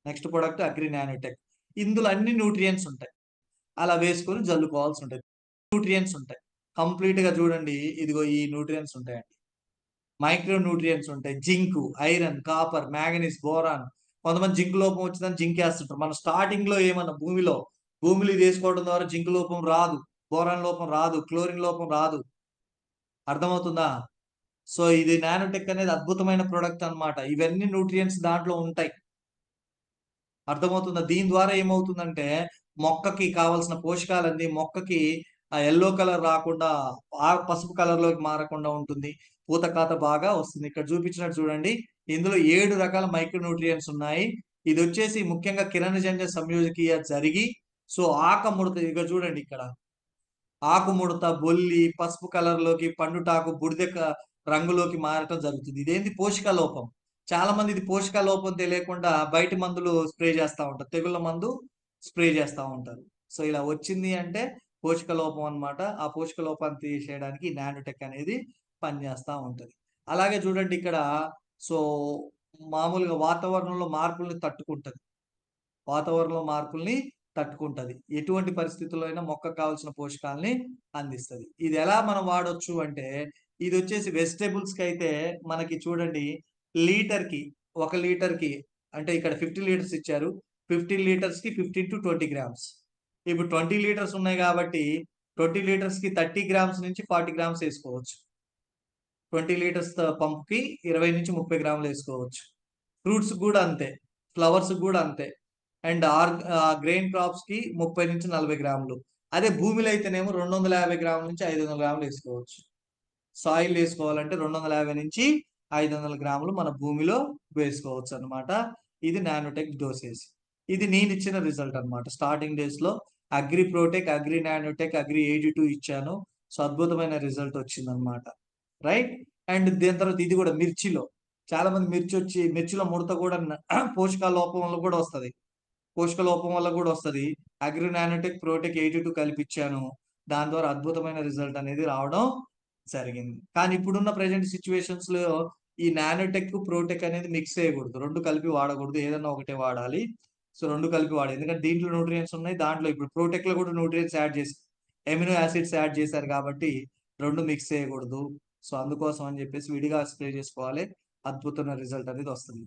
Next product agri nanotech. ఇందులో అన్ని nutrients ఉంటాయి. అలా వేసుకొని జల్లుకోవాల్సి ఉంటుంది. న్యూట్రియంట్స్ ఉంటాయి. కంప్లీట్ గా చూడండి, ఇదిగో ఈ న్యూట్రియంట్స్ ఉంటాయండి. మైక్రో న్యూట్రియంట్స్ ఉంటాయి. Zinc, iron, copper, manganese, boron. కొంతమంది జింక్ లోపం వచ్చిందని జింక్ వేస్తుంటారు. మనం స్టార్టింగ్ లో ఏమన్నా భూమిలో ఇది వేసుకోవడం ద్వారా జింక్ లోపం రాదు, బోరాన్ లోపం రాదు, క్లోరిన్ లోపం రాదు. అర్థమవుతుందా? సో ఇది నానోటెక్ అనేది అద్భుతమైన ప్రొడక్ట్ అన్నమాట. ఇవన్నీ న్యూట్రియంట్స్ దాంట్లో ఉంటాయి. అర్థమవుతుందా? దీని ద్వారా ఏమవుతుందంటే మొక్కకి కావాల్సిన పోషకాలన్నీ మొక్కకి ఆ యెల్లో కలర్ రాకుండా పసుపు కలర్ లోకి మారకుండా ఉంటుంది. పూత కాత బాగా వస్తుంది. ఇక్కడ చూపించినట్టు చూడండి, ఇందులో 7 రకాల మైక్రో న్యూట్రియంట్స్ ఉన్నాయి. ఇది వచ్చేసి ముఖ్యంగా కిరణజన్య సంయోజకీయ జరిగి సో ఆకముడత, ఇక చూడండి ఇక్కడ ఆకుముడత, బొల్లి, పసుపు కలర్ లోకి, పండుటాకు, బుడిద రంగులోకి మారటం జరుగుతుంది. ఇదేంటి? పోషక లోపం. చాలా మంది ఇది పోషక లోపం తెలియకుండా బయట మందులు స్ప్రే చేస్తా ఉంటారు, తెగుళ్ళ మందు స్ప్రే చేస్తా ఉంటారు. సో ఇలా వచ్చింది అంటే పోషక లోపం అన్నమాట. ఆ పోషక లోపాన్ని తీసేయడానికి నానోటెక్ అనేది పనిచేస్తా ఉంటది. అలాగే చూడండి ఇక్కడ, సో మామూలుగా వాతావరణంలో మార్పుల్ని తట్టుకుంటది. వాతావరణంలో మార్పుల్ని తట్టుకుంటది. ఎటువంటి పరిస్థితుల్లో అయినా మొక్కకు కావాల్సిన పోషకాలని అందిస్తది. ఇది ఎలా మనం వాడొచ్చు అంటే, ఇది వచ్చేసి వెజిటబుల్స్ కి అయితే మనకి చూడండి, లీటర్‌కి 1 లీటర్‌కి అంటే ఇక్కడ 50 లీటర్స్ ఇచ్చారు. 15 లీటర్స్‌కి 15-20 గ్రామ్స్. ఇప్పుడు 20 లీటర్స్ ఉన్నాయి కాబట్టి 20 లీటర్స్‌కి 30 గ్రామ్స్ నుంచి 40 గ్రామ్స్ ఏసుకోవచ్చు. 20 లీటర్స్ పంప్‌కి 20-30 గ్రాములు ఏసుకోవచ్చు. ఫ్రూట్స్ గూడా అంతే. ఫ్లవర్స్ గూడా అంతే. అండ్ గ్రెయిన్ క్రాప్స్‌కి 30-40 గ్రాములు. అదే భూమిలో అయితేనేమో 250 గ్రాముల నుంచి 500 గ్రాములు ఏసుకోవచ్చు. సాయిల్ ఏసుకోవాలంటే 250-500 గ్రాములు మన భూమిలో వేసుకోవచ్చనమాట. ఇది నానోటెక్ డోసేజ్. ఇది నేనిచ్చిన రిజల్ట్ అనమాట. స్టార్టింగ్ డేస్‌లో అగ్రి ప్రోటెక్, అగ్రి నానోటెక్, అగ్రి 82 ఇచ్చాను. సో అద్భుతమైన రిజల్ట్ వచ్చిందనమాట. రైట్? అండ్ దీని తర్వాత ఇది గూడా మిర్చిలో. చాలా మంది మిర్చిలో ముడత గూడా పోషకాల లోపం వల్ల గూడా వస్తది. పోషక లోపం వల్ల గూడా వస్తది. Agri nanotech, ప్రోటెక్ 82 కలిపిచ్చాను. దాని ద్వారా అద్భుతమైన రిజల్ట్ అనేది రావడం జరిగింది. కానీ ఇప్పుడున్న ప్రెజెంట్ సిట్యుయేషన్స్‌లో ఈ నానోటెక్, ప్రోటెక్ అనేది మిక్స్ చేయకూడదు. 2 కలిపి వాడకూడదు. ఏదన్నా ఒకటే వాడాలి. సో 2 కలిపి వాడాలి. ఎందుకంటే దీంట్లో న్యూట్రియంట్స్ ఉన్నాయి. దాంట్లో ఇప్పుడు ప్రోటెక్‌లో కూడా న్యూట్రియంట్స్ యాడ్ చేసి ఎమినో యాసిడ్స్ యాడ్ చేశారు కాబట్టి 2 మిక్స్ చేయకూడదు. సో అందుకోసం అని చెప్పేసి విడిగా స్ప్రే చేసుకోవాలి. అద్భుతమైన రిజల్ట్ అనేది వస్తుంది.